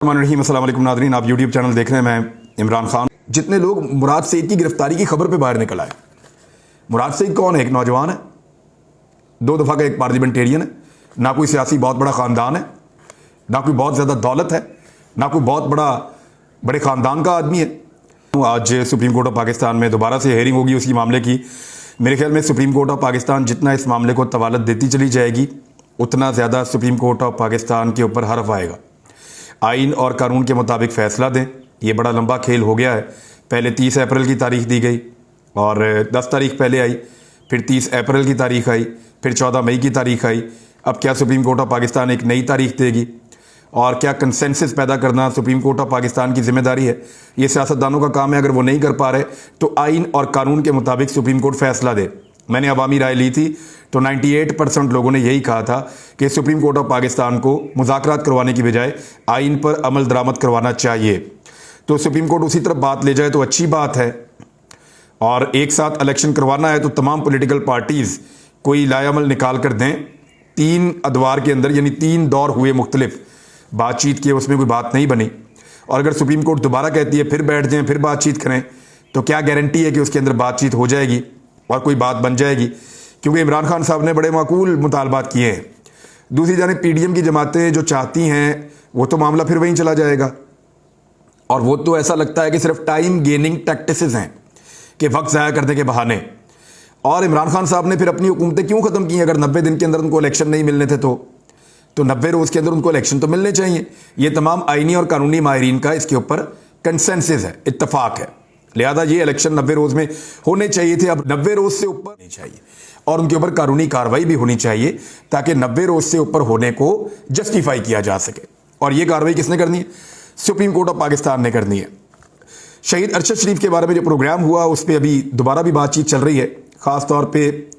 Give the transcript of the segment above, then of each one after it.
अस्सलाम वालेकुम नाज़रीन, आप यूट्यूब चैनल देख रहे हैं। मैं इमरान खान। जितने लोग मुराद सईद की गिरफ्तारी की खबर पे बाहर निकल आए, मुराद सईद कौन है? एक नौजवान है, 2 दफ़ा का एक पार्लियामेंटेरियन है, ना कोई सियासी बहुत बड़ा ख़ानदान है, ना कोई बहुत ज़्यादा दौलत है, ना कोई बहुत बड़े ख़ानदान का आदमी है। आज सुप्रीम कोर्ट ऑफ पाकिस्तान में दोबारा से हेयरिंग होगी उसी मामले की। मेरे ख्याल में सुप्रीम कोर्ट ऑफ पाकिस्तान जितना इस मामले को तवालत देती चली जाएगी, उतना ज़्यादा सुप्रीम कोर्ट ऑफ पाकिस्तान के ऊपर हर्फ आएगा। आइन और कानून के मुताबिक फ़ैसला दें। ये बड़ा लंबा खेल हो गया है। पहले 30 अप्रैल की तारीख दी गई और 10 तारीख पहले आई, फिर 30 अप्रैल की तारीख आई, फिर 14 मई की तारीख आई। अब क्या सुप्रीम कोर्ट ऑफ पाकिस्तान एक नई तारीख देगी? और क्या कंसेंसस पैदा करना सुप्रीम कोर्ट ऑफ पाकिस्तान की जिम्मेदारी है? ये सियासतदानों का काम है। अगर वो नहीं कर पा रहे तो आइन और कानून के मुताबिक सुप्रीम कोर्ट फैसला दे। मैंने अवामी राय ली थी तो 98% लोगों ने यही कहा था कि सुप्रीम कोर्ट ऑफ पाकिस्तान को मुज़ाकरात करवाने की बजाय आइन पर अमल दरामद करवाना चाहिए। तो सुप्रीम कोर्ट उसी तरफ बात ले जाए तो अच्छी बात है। और एक साथ इलेक्शन करवाना है तो तमाम पॉलिटिकल पार्टीज़ कोई लायामल निकाल कर दें। 3 अदवार के अंदर, यानी 3 दौर हुए मुख्तलिफ बातचीत किए, उसमें कोई बात नहीं बनी। और अगर सुप्रीम कोर्ट दोबारा कहती है फिर बैठ जाएं, फिर बातचीत करें, तो क्या गारंटी है कि उसके अंदर बातचीत हो जाएगी और कोई बात बन जाएगी? क्योंकि इमरान खान साहब ने बड़े माकूल मुतालबात किए हैं। दूसरी जानिब पीडीएम की जमातें जो चाहती हैं वो तो मामला फिर वहीं चला जाएगा। और वो तो ऐसा लगता है कि सिर्फ टाइम गेनिंग टैक्टिसेस हैं, कि वक्त ज़ाया करने के बहाने। और इमरान खान साहब ने फिर अपनी हुकूमतें क्यों ख़त्म की? अगर 90 दिन के अंदर उनको इलेक्शन नहीं मिलने थे तो 90 रोज़ के अंदर उनको इलेक्शन तो मिलने चाहिए। ये तमाम आइनी और कानूनी माहिरीन का इसके ऊपर कंसेंसस है, इत्तफाक है। लिहाजा ये इलेक्शन 90 रोज़ में होने चाहिए थे, अब 90 रोज़ से ऊपर नहीं चाहिए और उनके ऊपर कानूनी कार्रवाई भी होनी चाहिए ताकि 90 रोज़ से ऊपर होने को जस्टिफाई किया जा सके। और ये कार्रवाई किसने करनी है? सुप्रीम कोर्ट ऑफ पाकिस्तान ने करनी है। शहीद अरशद शरीफ के बारे में जो प्रोग्राम हुआ उस पर अभी दोबारा भी बातचीत चल रही है। ख़ास तौर पर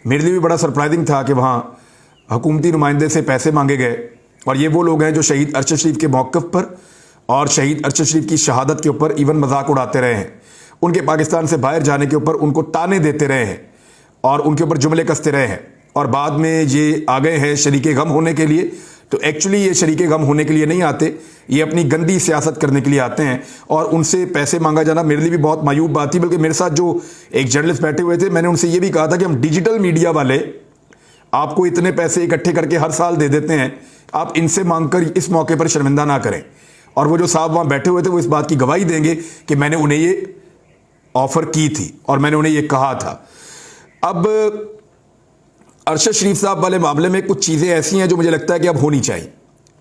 मेरे लिए भी बड़ा सरप्राइजिंग था कि वहाँ हुकूमती नुमाइंदे से पैसे मांगे गए। और ये वो लोग हैं जो शहीद अरशद शरीफ के मौक़िफ़ पर और शहीद अरशद शरीफ की शहादत के ऊपर इवन मजाक उड़ाते रहे हैं। उनके पाकिस्तान से बाहर जाने के ऊपर उनको ताने देते रहे हैं और उनके ऊपर जुमले कसते रहे हैं। और बाद में ये आ गए हैं शरीके गम होने के लिए। तो एक्चुअली ये शरीके गम होने के लिए नहीं आते, ये अपनी गंदी सियासत करने के लिए आते हैं। और उनसे पैसे मांगा जाना मेरे लिए भी बहुत मायूब बात थी। बल्कि मेरे साथ जो एक जर्नलिस्ट बैठे हुए थे, मैंने उनसे ये भी कहा था कि हम डिजिटल मीडिया वाले आपको इतने पैसे इकट्ठे करके हर साल दे देते हैं, आप इनसे मांगकर इस मौके पर शर्मिंदा ना करें। और वो जो साहब वहाँ बैठे हुए थे वो इस बात की गवाही देंगे कि मैंने उन्हें ये ऑफ़र की थी और मैंने उन्हें ये कहा था। अब अरशद शरीफ साहब वाले मामले में कुछ चीज़ें ऐसी हैं जो मुझे लगता है कि अब होनी चाहिए।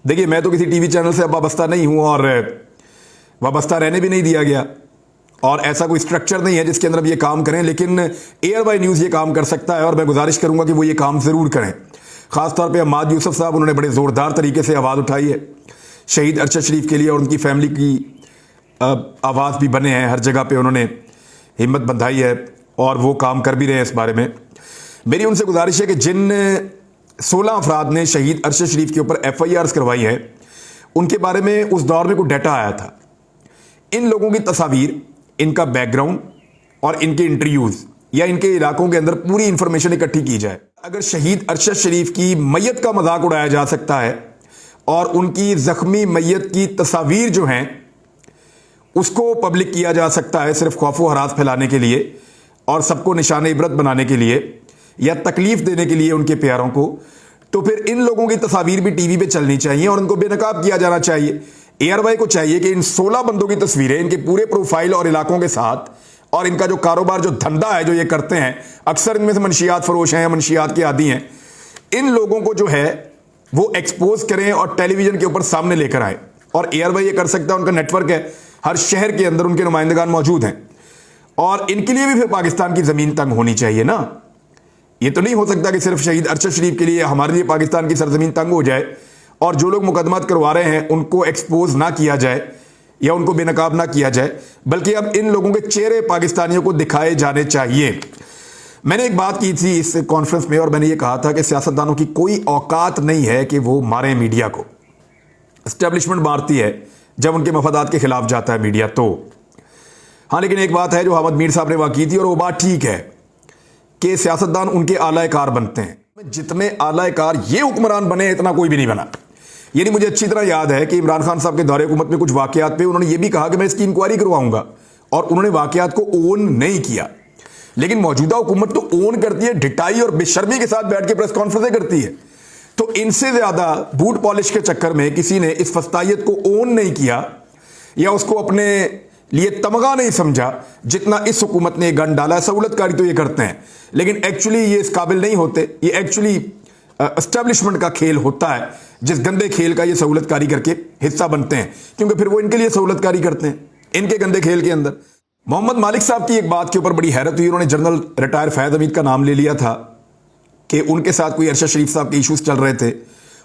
देखिए, मैं तो किसी टीवी चैनल से अब वाबस्ता नहीं हूँ और वाबस्ता रहने भी नहीं दिया गया, और ऐसा कोई स्ट्रक्चर नहीं है जिसके अंदर अब ये काम करें। लेकिन एयर बाय न्यूज़ ये काम कर सकता है और मैं गुजारिश करूँगा कि वो ये काम ज़रूर करें। ख़ासतौर पर अम्माद यूसुफ साहब, उन्होंने बड़े ज़ोरदार तरीके से आवाज़ उठाई है शहीद अरशद शरीफ के लिए और उनकी फैमिली की आवाज़ भी बने हैं। हर जगह पे उन्होंने हिम्मत बंधाई है और वो काम कर भी रहे हैं इस बारे में। मेरी उनसे गुजारिश है कि जिन 16 अफराद ने शहीद अरशद शरीफ के ऊपर FIRs करवाई हैं, उनके बारे में उस दौर में कोई डाटा आया था। इन लोगों की तस्वीर, इनका बैकग्राउंड और इनके इंटरव्यूज़ या इनके इलाकों के अंदर पूरी इंफॉर्मेशन इकट्ठी की जाए। अगर शहीद अरशद शरीफ की मैयत का मजाक उड़ाया जा सकता है और उनकी ज़ख्मी मैयत की तस्वीर जो हैं उसको पब्लिक किया जा सकता है सिर्फ खौफ व हरास फैलाने के लिए और सबको निशान इबरत बनाने के लिए या तकलीफ देने के लिए उनके प्यारों को, तो फिर इन लोगों की तस्वीर भी टीवी पे चलनी चाहिए और उनको बेनकाब किया जाना चाहिए। ARY को चाहिए कि इन 16 बंदों की तस्वीरें, इनके पूरे प्रोफाइल और इलाकों के साथ, और इनका जो कारोबार, जो धंधा है जो ये करते हैं, अक्सर इनमें से मनशियात फरोश हैं या मनशियात के आदी हैं, इन लोगों को जो है वो एक्सपोज करें और टेलीविजन के ऊपर सामने लेकर आए। और ARY ये कर सकता है, उनका नेटवर्क है, हर शहर के अंदर उनके नुमाइंदगान मौजूद हैं। और इनके लिए भी फिर पाकिस्तान की ज़मीन तंग होनी चाहिए ना। ये तो नहीं हो सकता कि सिर्फ शहीद अरशद शरीफ के लिए हमारे लिए पाकिस्तान की सरजमीन तंग हो जाए और जो लोग मुकदमात करवा रहे हैं उनको एक्सपोज ना किया जाए या उनको बेनकाब ना किया जाए, बल्कि अब इन लोगों के चेहरे पाकिस्तानियों को दिखाए जाने चाहिए। मैंने एक बात की थी इस कॉन्फ्रेंस में और मैंने ये कहा था कि सियासतदानों की कोई औकात नहीं है कि वो मारें मीडिया को। एस्टेब्लिशमेंट मारती है जब उनके मफादात के खिलाफ जाता है मीडिया तो। हाँ, लेकिन एक बात है जो अहमद मीर साहब ने वहाँ की थी और वो बात ठीक है कि सियासतदान उनके आला कार बनते हैं। जितने आला कार ये हुक्मरान बने इतना कोई भी नहीं बना। यानी मुझे अच्छी तरह याद है कि इमरान खान साहब के दौरे हुकूमत में कुछ वाकयात पे उन्होंने ये भी कहा कि मैं इसकी इंक्वायरी करवाऊंगा, और उन्होंने वाकयात को ओन नहीं किया। लेकिन मौजूदा हुकूमत तो ओन करती है, ढिठाई और बेशर्मी के साथ बैठ के प्रेस कॉन्फ्रेंसें करती है। तो इनसे ज्यादा बूट पॉलिश के चक्कर में किसी ने इस फस्तायत को ओन नहीं किया या उसको अपने लिए तमगा नहीं समझा जितना इस हुकूमत ने गन डाला। सहूलतकारी तो ये करते हैं, लेकिन एक्चुअली ये इस काबिल नहीं होते। ये एक्चुअली एस्टेब्लिशमेंट का खेल होता है, जिस गंदे खेल का ये सहूलतकारी करके हिस्सा बनते हैं, क्योंकि फिर वो इनके लिए सहूलतकारी करते हैं इनके गंदे खेल के अंदर। मोहम्मद मालिक साहब की एक बात के ऊपर बड़ी हैरत हुई, उन्होंने जनरल रिटायर फैज हमीद का नाम ले लिया था कि उनके साथ कोई अरशद शरीफ साहब के इशूज़ चल रहे थे,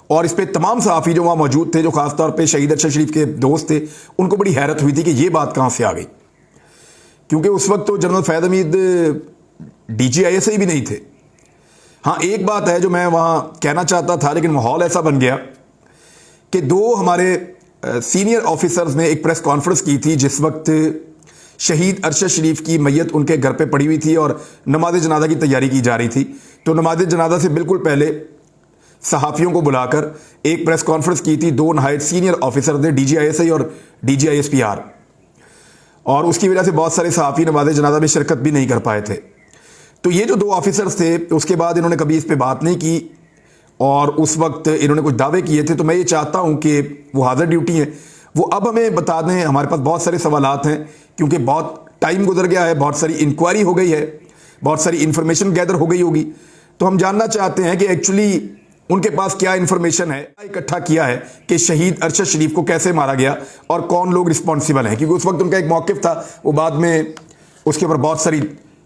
और इस पर तमाम सहाफ़ी जो वहाँ मौजूद थे, जो खासतौर पे शहीद अरशद शरीफ के दोस्त थे, उनको बड़ी हैरत हुई थी कि ये बात कहाँ से आ गई, क्योंकि उस वक्त तो जनरल फैज हमीद DGISI भी नहीं थे। हाँ, एक बात है जो मैं वहाँ कहना चाहता था, लेकिन माहौल ऐसा बन गया कि दो हमारे सीनियर ऑफिसर्स ने एक प्रेस कॉन्फ्रेंस की थी जिस वक्त शहीद अरशद शरीफ की मैयत उनके घर पे पड़ी हुई थी और नमाज जनाजा की तैयारी की जा रही थी। तो नमाज जनाजा से बिल्कुल पहले सहाफ़ियों को बुलाकर एक प्रेस कॉन्फ्रेंस की थी। दो नहायत सीनियर ऑफिसर थे, DGISI और DGISPR, और उसकी वजह से बहुत सारे सहाफ़ी नमाज जनाजा में शिरकत भी नहीं कर पाए थे। तो ये जो दो ऑफिसर्स थे, उसके बाद इन्होंने कभी इस पर बात नहीं की और उस वक्त इन्होंने कुछ दावे किए थे। तो मैं ये चाहता हूँ कि वो हाज़िर ड्यूटी हैं, वो अब हमें बता दें। हमारे पास बहुत सारे सवालात हैं, क्योंकि बहुत टाइम गुजर गया है, बहुत सारी इंक्वायरी हो गई है, बहुत सारी इन्फॉर्मेशन गैदर हो गई होगी। तो हम जानना चाहते हैं कि एक्चुअली उनके पास क्या इन्फॉर्मेशन है, इकट्ठा किया है कि शहीद अरशद शरीफ को कैसे मारा गया और कौन लोग रिस्पॉन्सिबल हैं। क्योंकि उस वक्त उनका एक मौक़िफ़ था, वो बाद में उसके ऊपर बहुत सारी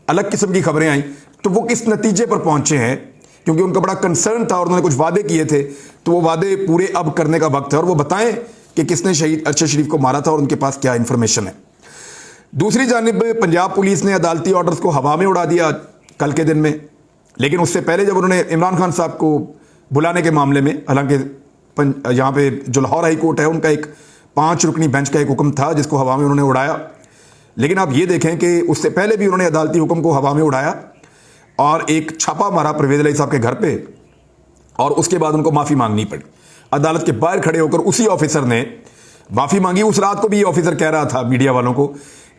अलग किस्म की खबरें आई। तो वो किस नतीजे पर पहुंचे हैं, क्योंकि उनका बड़ा कंसर्न था और उन्होंने कुछ वादे किए थे, तो वो वादे पूरे अब करने का वक्त है, और वो बताएं कि किसने शहीद अरशद शरीफ को मारा था और उनके पास क्या इन्फॉर्मेशन है। दूसरी जानिब पंजाब पुलिस ने अदालती ऑर्डर्स को हवा में उड़ा दिया कल के दिन में, लेकिन उससे पहले जब उन्होंने इमरान खान साहब को बुलाने के मामले में, हालांकि यहाँ पे जो लाहौर हाई कोर्ट है उनका एक 5 रुकनी बेंच का एक हुक्म था जिसको हवा में उन्होंने उड़ाया, लेकिन आप ये देखें कि उससे पहले भी उन्होंने अदालती हुक्म को हवा में उड़ाया और एक छापा मारा परवेज़ इलाही साहब के घर पे, और उसके बाद उनको माफ़ी मांगनी पड़ी। अदालत के बाहर खड़े होकर उसी ऑफिसर ने माफ़ी मांगी। उस रात को भी ये ऑफिसर कह रहा था मीडिया वालों को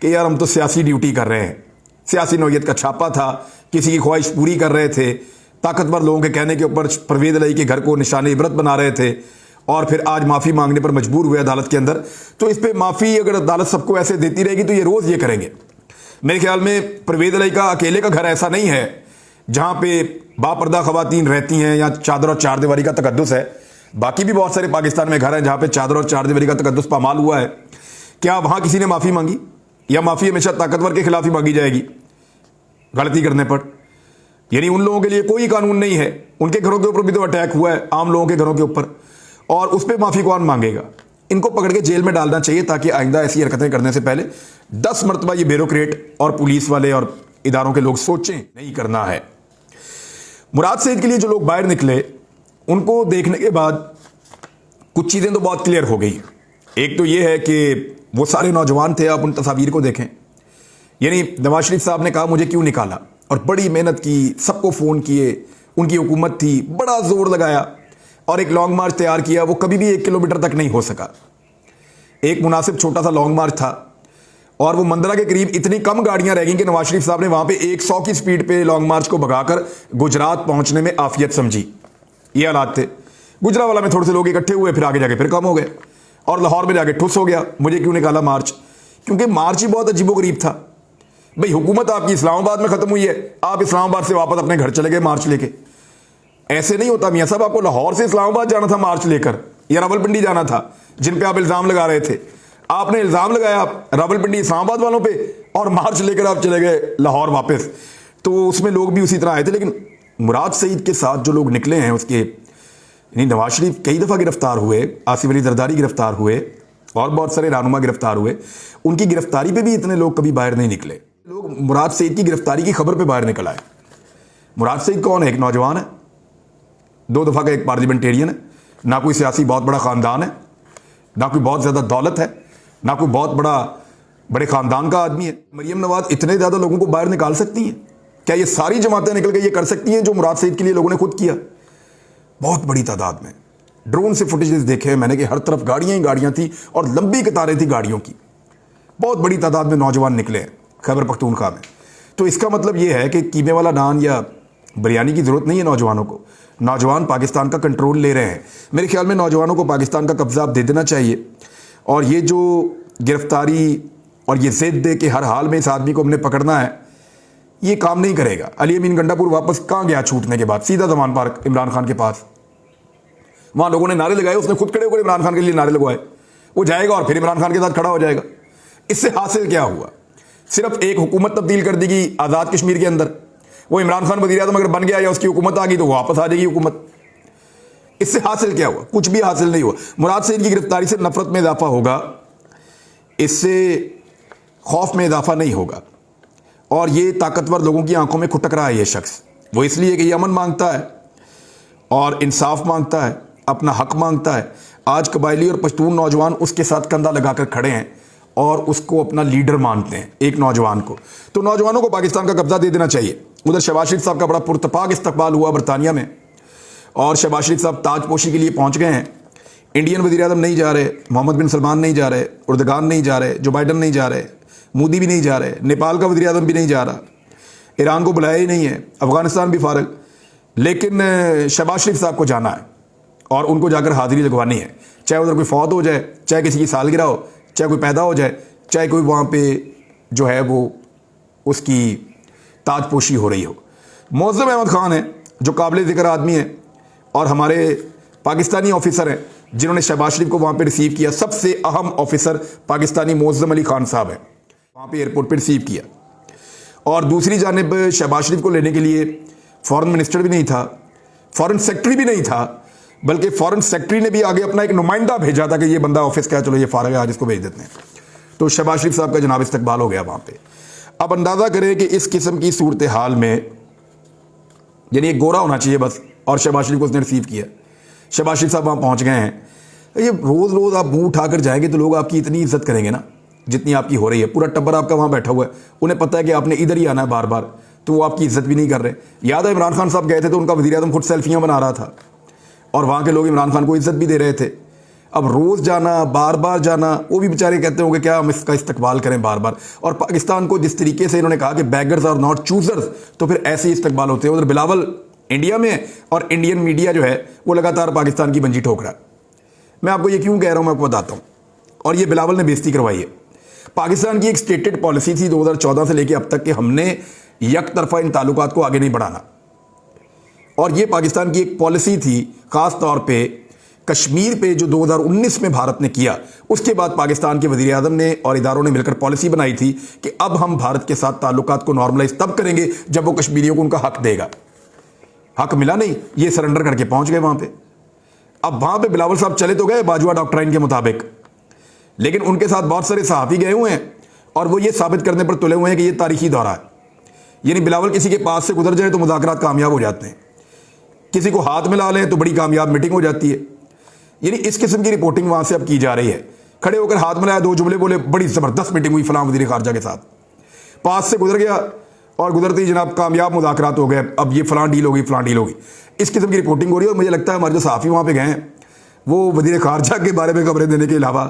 कि यार हम तो सियासी ड्यूटी कर रहे हैं, सियासी नौयत का छापा था, किसी की ख्वाहिश पूरी कर रहे थे, ताकतवर लोगों के कहने के ऊपर परवेज़ इलाही के घर को निशान इबरत बना रहे थे, और फिर आज माफ़ी मांगने पर मजबूर हुए अदालत के अंदर। तो इस पर माफ़ी अगर अदालत सबको ऐसे देती रहेगी तो ये रोज़ ये करेंगे। मेरे ख्याल में परवेज़ इलाही का अकेले का घर ऐसा नहीं है जहाँ पे बापर्दा खवातीन रहती हैं या चादर और चारदीवारी का तकद्दुस है। बाकी भी बहुत सारे पाकिस्तान में घर हैं जहाँ पे चादर और चारदीवारी का तकद्दुस पामाल हुआ है। क्या वहाँ किसी ने माफ़ी मांगी? या माफ़ी हमेशा ताकतवर के खिलाफ ही मांगी जाएगी गलती करने पर? यानी उन लोगों के लिए कोई कानून नहीं है, उनके घरों के ऊपर भी तो अटैक हुआ है, आम लोगों के घरों के ऊपर, और उस पर माफ़ी कौन मांगेगा? इनको पकड़ के जेल में डालना चाहिए ताकि आइंदा ऐसी हरकतें करने से पहले 10 मरतबा ये ब्यूरोक्रेट और पुलिस वाले और इदारों के लोग सोचें, नहीं करना है। मुराद सईद के लिए जो लोग बाहर निकले, उनको देखने के बाद कुछ चीज़ें तो बहुत क्लियर हो गई। एक तो ये है कि वो सारे नौजवान थे, आप उन तस्वीर को देखें। यानी नवाज शरीफ साहब ने कहा मुझे क्यों निकाला, और बड़ी मेहनत की, सबको फ़ोन किए, उनकी हुकूमत थी, बड़ा जोर लगाया और एक लॉन्ग मार्च तैयार किया। वो कभी भी 1 किलोमीटर तक नहीं हो सका। एक मुनासिब छोटा सा लॉन्ग मार्च था, और वो मंदरा के करीब इतनी कम गाड़ियां रह गई कि नवाज शरीफ साहब ने वहां पे 100 की स्पीड पे लॉन्ग मार्च को भगाकर गुजरात पहुंचने में आफियत समझी। ये हालात थे। गुजरावाला में थोड़े से लोग इकट्ठे हुए, फिर आगे जाके फिर कम हो गए, और लाहौर में जाके ठुस हो गया। मुझे क्यों निकाला मार्च? क्योंकि मार्च ही बहुत अजीबोगरीब था। भाई हुकूमत आपकी इस्लामाबाद में खत्म हुई है, आप इस्लामाबाद से वापस अपने घर चले गए मार्च लेके। ऐसे नहीं होता मियां साहब, आपको लाहौर से इस्लामाबाद जाना था मार्च लेकर, या रावलपिंडी जाना था, जिन पे आप इल्ज़ाम लगा रहे थे। आपने इल्ज़ाम लगाया रावलपिंडी इस्लामाबाद वालों पे, और मार्च लेकर आप चले गए लाहौर वापस। तो उसमें लोग भी उसी तरह आए थे। लेकिन मुराद सईद के साथ जो लोग निकले हैं उसके, यानी नवाज शरीफ कई दफ़ा गिरफ्तार हुए, आसिफ अली जरदारी गिरफ्तार हुए, और बहुत सारे रहनुमा गिरफ्तार हुए। उनकी गिरफ्तारी पे भी इतने लोग कभी बाहर नहीं निकले। लोग मुराद सईद की गिरफ्तारी की खबर पे बाहर निकल आए। मुराद सईद कौन है? एक नौजवान है, 2 दफ़ा का एक पार्लियामेंटेरियन है, ना कोई सियासी बहुत बड़ा ख़ानदान है, ना कोई बहुत ज़्यादा दौलत है, ना कोई बहुत बड़े ख़ानदान का आदमी है। मरियम नवाज इतने ज़्यादा लोगों को बाहर निकाल सकती हैं? क्या ये सारी जमातें निकल के ये कर सकती हैं जो मुराद सईद के लिए लोगों ने खुद किया? बहुत बड़ी तादाद में। ड्रोन से फुटेजेस देखे हैं मैंने कि हर तरफ गाड़ियां ही गाड़ियां थी और लंबी कतारें थी गाड़ियों की। बहुत बड़ी तादाद में नौजवान निकले हैं खैबर पख्तूनख्वा में। तो इसका मतलब ये है कि कीमे वाला नान या बिरयानी की ज़रूरत नहीं है नौजवानों को। नौजवान पाकिस्तान का कंट्रोल ले रहे हैं। मेरे ख्याल में नौजवानों को पाकिस्तान का कब्जा आप दे देना चाहिए। और ये जो गिरफ्तारी और ये जिद दे कि हर हाल में इस आदमी को हमने पकड़ना है, ये काम नहीं करेगा। अली अमीन गंडापुर वापस कहाँ गया छूटने के बाद? सीधा जमान पार्क इमरान खान के पास। वहाँ लोगों ने नारे लगाए, उसने खुद खड़े होकर इमरान खान के लिए नारे लगवाए। वो जाएगा और फिर इमरान खान के साथ खड़ा हो जाएगा। इससे हासिल क्या हुआ? सिर्फ एक हुकूमत तब्दील कर देगी आज़ाद कश्मीर के अंदर। वो इमरान खान वज़ीर आज़म अगर बन गया या उसकी हुकूमत आ गई तो वापस आ जाएगी हुकूमत। इससे हासिल क्या हुआ? कुछ भी हासिल नहीं हुआ। मुराद सईद की गिरफ्तारी से नफरत में इजाफा होगा, इससे खौफ में इजाफा नहीं होगा। और ये ताकतवर लोगों की आंखों में खुटक रहा है ये शख्स। वो इसलिए कि ये अमन मांगता है और इंसाफ मांगता है, अपना हक मांगता है। आज कबायली और पश्तून नौजवान उसके साथ कंधा लगाकर खड़े हैं और उसको अपना लीडर मानते हैं, एक नौजवान को। तो नौजवानों को पाकिस्तान का कब्जा दे देना चाहिए। उधर शहबाज शरीफ साहब का बड़ा पुरतपाक इस्तकबाल हुआ बरतानिया में और शहबाज शरीफ साहब ताजपोशी के लिए पहुंच गए हैं। इंडियन वज़ीर आज़म नहीं जा रहे, मोहम्मद बिन सलमान नहीं जा रहे, उर्दगान नहीं जा रहे, जो बाइडन नहीं जा रहे, मोदी भी नहीं जा रहे, नेपाल का वज़ीर आज़म भी नहीं जा रहा, ईरान को बुलाया ही नहीं है, अफगानिस्तान भी फारग। लेकिन शहबाज शरीफ साहब को जाना है और उनको जाकर हाज़िरी लगवानी है। चाहे उधर कोई फौत हो जाए, चाहे किसी की सालगिरह हो, चाहे कोई पैदा हो जाए, चाहे कोई वहाँ पे जो है वो उसकी ताजपोशी हो रही हो। मोअज़्ज़म अहमद ख़ान है जो काबिल ज़िक्र आदमी है और हमारे पाकिस्तानी ऑफिसर हैं जिन्होंने शहबाज शरीफ को वहाँ पे रिसीव किया। सबसे अहम ऑफिसर पाकिस्तानी मोअज़्ज़म अली ख़ान साहब हैं, वहाँ पे एयरपोर्ट पे रिसीव किया। और दूसरी जानिब शहबाज शरीफ को लेने के लिए फॉरेन मिनिस्टर भी नहीं था, फॉरेन सेक्रेटरी भी नहीं था, बल्कि फॉरेन सेक्रेटरी ने भी आगे अपना एक नुमाइंदा भेजा था कि ये बंदा ऑफिस का है, चलो ये फारग है, आज इसको भेज देते हैं। तो शहबाज शरीफ साहब का जनाब इस्तकबाल हो गया वहाँ पे। अब अंदाज़ा करें कि इस किस्म की सूरत हाल में यानी एक गोरा होना चाहिए बस, और शहबाज शरीफ को उसने रिसीव किया। शहबाज शरीफ साहब वहाँ पहुँच गए हैं। ये रोज़ रोज़ आप मुँह उठाकर जाएंगे तो लोग आपकी इतनी इज्जत करेंगे ना जितनी आपकी हो रही है। पूरा टब्बर आपका वहाँ बैठा हुआ है, उन्हें पता है कि आपने इधर ही आना है बार बार, तो वो आपकी इज्जत भी नहीं कर रहे। याद है इमरान खान साहब गए थे तो उनका वज़ीर आज़म खुद सेल्फियाँ बना रहा था और वहाँ के लोग इमरान खान को इज्जत भी दे रहे थे। अब रोज़ जाना, बार बार जाना, वो भी बेचारे कहते होंगे क्या हम इसका इस्तकबाल करें बार बार। और पाकिस्तान को जिस तरीके से इन्होंने कहा कि बैगर्स आर नॉट चूजर्स, तो फिर ऐसे ही इस्तकबाल होते हैं। उधर बिलावल इंडिया में है और इंडियन मीडिया जो है वो लगातार पाकिस्तान की बंजी ठोक रहा है। मैं आपको ये क्यों कह रहा हूँ मैं आपको बताता हूँ। और ये बिलावल ने बेइज्जती करवाई है। पाकिस्तान की एक स्टेटेड पॉलिसी थी 2014 से लेकर अब तक कि हमने एक तरफा इन ताल्लुकात को आगे नहीं बढ़ाना। और ये पाकिस्तान की एक पॉलिसी थी, ख़ास तौर पे कश्मीर पे जो 2019 में भारत ने किया। उसके बाद पाकिस्तान के वज़ीर आज़म ने और इदारों ने मिलकर पॉलिसी बनाई थी कि अब हम भारत के साथ ताल्लुकात को नॉर्मलाइज तब करेंगे जब वो कश्मीरियों को उनका हक देगा। हक मिला नहीं, ये सरेंडर करके पहुंच गए वहां पे। अब वहां पे बिलावल साहब चले तो गए बाजुआ डॉक्ट्राइन के मुताबिक, लेकिन उनके साथ बहुत सारे सहाफ़ी गए हुए हैं और वो ये साबित करने पर तुले हुए हैं कि ये तारीखी दौरा है। यानी बिलावल किसी के पास से गुजर जाए तो मुज़ाकरात कामयाब हो जाते हैं, किसी को हाथ मिला लें तो बड़ी कामयाब मीटिंग हो जाती है। यानी इस किस्म की रिपोर्टिंग वहां से अब की जा रही है। खड़े होकर हाथ मिलाया, दो जुमले बोले, बड़ी ज़बरदस्त मीटिंग हुई फलां वज़ीर ख़ारजा के साथ, पास से गुजर गया और गुजरते ही जनाब कामयाब मुज़ाकरात हो गए, अब ये फलां डील होगी, फलां डील होगी। इस किस्म की रिपोर्टिंग हो रही है। और मुझे लगता है हमारे जो सहाफ़ी वहाँ पे गए हैं वो वज़ीर ख़ारजा के बारे में खबरें देने के अलावा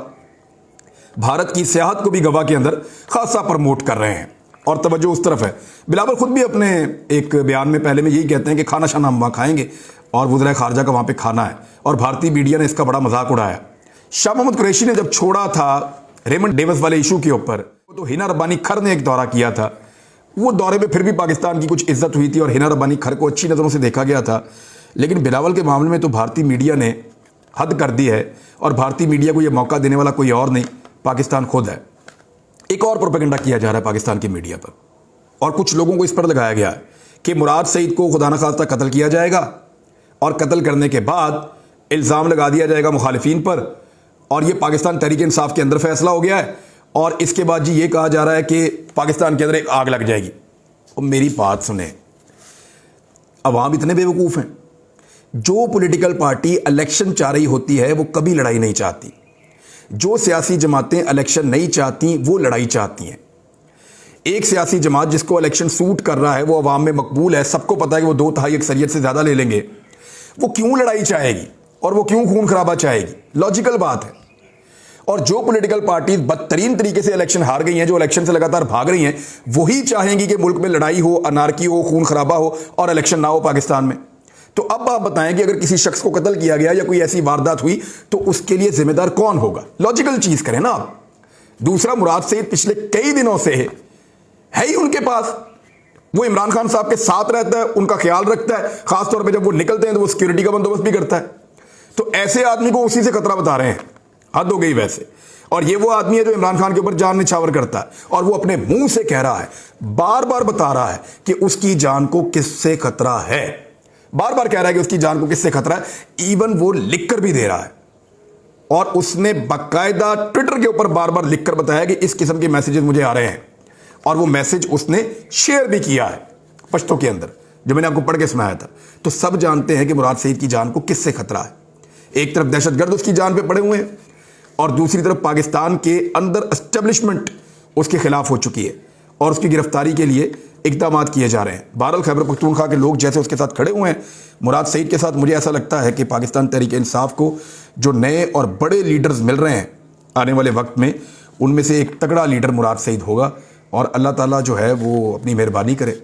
भारत की सियाहत को भी गवाह के अंदर खासा प्रमोट कर रहे हैं और तवज्जो उस तरफ है। बिलावल खुद भी अपने एक बयान में पहले में यही कहते हैं कि खाना शाना हम वहाँ खाएंगे और वज़ीर ख़ारजा का वहाँ पे खाना है। और भारतीय मीडिया ने इसका बड़ा मजाक उड़ाया। शाह मोहम्मद कुरैशी ने जब छोड़ा था रेमंड डेविस वाले इशू के ऊपर, तो हिना रब्बानी खर ने एक दौरा किया था। वो दौरे में फिर भी पाकिस्तान की कुछ इज्जत हुई थी और हिना रब्बानी खर को अच्छी नज़रों से देखा गया था। लेकिन बिलावल के मामले में तो भारतीय मीडिया ने हद कर दी है और भारतीय मीडिया को यह मौका देने वाला कोई और नहीं, पाकिस्तान खुद है। एक और प्रोपेगेंडा किया जा रहा है पाकिस्तान की मीडिया पर और कुछ लोगों को इस पर लगाया गया है कि मुराद सईद को खुदा न खास्ता कत्ल किया जाएगा और कत्ल करने के बाद इल्ज़ाम लगा दिया जाएगा मुखालिफिन पर और ये पाकिस्तान तहरीक इंसाफ के अंदर फैसला हो गया है और इसके बाद जी ये कहा जा रहा है कि पाकिस्तान के अंदर एक आग लग जाएगी। और मेरी बात सुने, अवाम इतने बेवकूफ़ हैं। जो पॉलिटिकल पार्टी इलेक्शन चाह रही होती है वो कभी लड़ाई नहीं चाहती। जो सियासी जमातें इलेक्शन नहीं चाहती वो लड़ाई चाहती हैं। एक सियासी जमात जिसको इलेक्शन सूट कर रहा है, वो अवाम में मकबूल है, सबको पता है कि वो 2/3 अक्सरियत से ज़्यादा ले लेंगे, वो क्यों लड़ाई चाहेगी? और वो क्यों खून खराबा चाहेगी? लॉजिकल बात है। और जो पॉलिटिकल पार्टी बदतरीन तरीके से इलेक्शन हार गई हैं, जो इलेक्शन से लगातार भाग रही हैं, वही चाहेंगी कि मुल्क में लड़ाई हो, अनारकी हो, खून खराबा हो और इलेक्शन ना हो पाकिस्तान में। तो अब आप बताएं कि अगर किसी शख्स को कत्ल किया गया या कोई ऐसी वारदात हुई तो उसके लिए जिम्मेदार कौन होगा? लॉजिकल चीज करें ना आप। दूसरा, मुराद सईद पिछले कई दिनों से है ही उनके पास, वो इमरान खान साहब के साथ रहता है, उनका ख्याल रखता है, खासतौर पर जब वो निकलते हैं तो वो सिक्योरिटी का बंदोबस्त भी करता है। तो ऐसे आदमी को उसी से खतरा बता रहे हैं, हद हो गई वैसे। और ये वो आदमी है जो इमरान खान के ऊपर जान निछावर करता है और वो अपने मुंह से कह रहा है, बार बार बता रहा है कि उसकी जान को किससे खतरा है, बार बार कह रहा है कि उसकी जान को किससे खतरा है। इवन वो लिखकर भी दे रहा है और उसने बाकायदा ट्विटर के ऊपर बार बार लिखकर बताया कि इस किस्म के मैसेजेस मुझे आ रहे हैं, और वो मैसेज उसने शेयर भी किया है पश्तो के अंदर, जो मैंने आपको पढ़ के सुनाया था। तो सब जानते हैं कि मुराद सईद की जान को किससे खतरा है। एक तरफ दहशतगर्द उसकी जान पे पड़े हुए हैं और दूसरी तरफ पाकिस्तान के अंदर एस्टेब्लिशमेंट उसके खिलाफ हो चुकी है और उसकी गिरफ्तारी के लिए इकदाम किए जा रहे हैं। बहरहाल खैबर पख्तूनख्वा के लोग जैसे उसके साथ खड़े हुए हैं मुराद सईद के साथ, मुझे ऐसा लगता है कि पाकिस्तान तहरीक इंसाफ को जो नए और बड़े लीडर्स मिल रहे हैं आने वाले वक्त में, उनमें से एक तगड़ा लीडर मुराद सईद होगा। और अल्लाह ताला जो है वो अपनी मेहरबानी करे,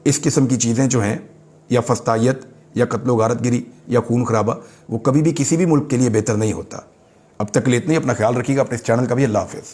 इस किस्म की चीज़ें जो हैं, या फस्तायत या कत्लो गारतगिरी या खून खराबा, वो कभी भी किसी भी मुल्क के लिए बेहतर नहीं होता। अब तक के लिए इतना ही। अपना ख्याल रखिएगा, अपने इस चैनल का भी। अल्लाह हाफिज़।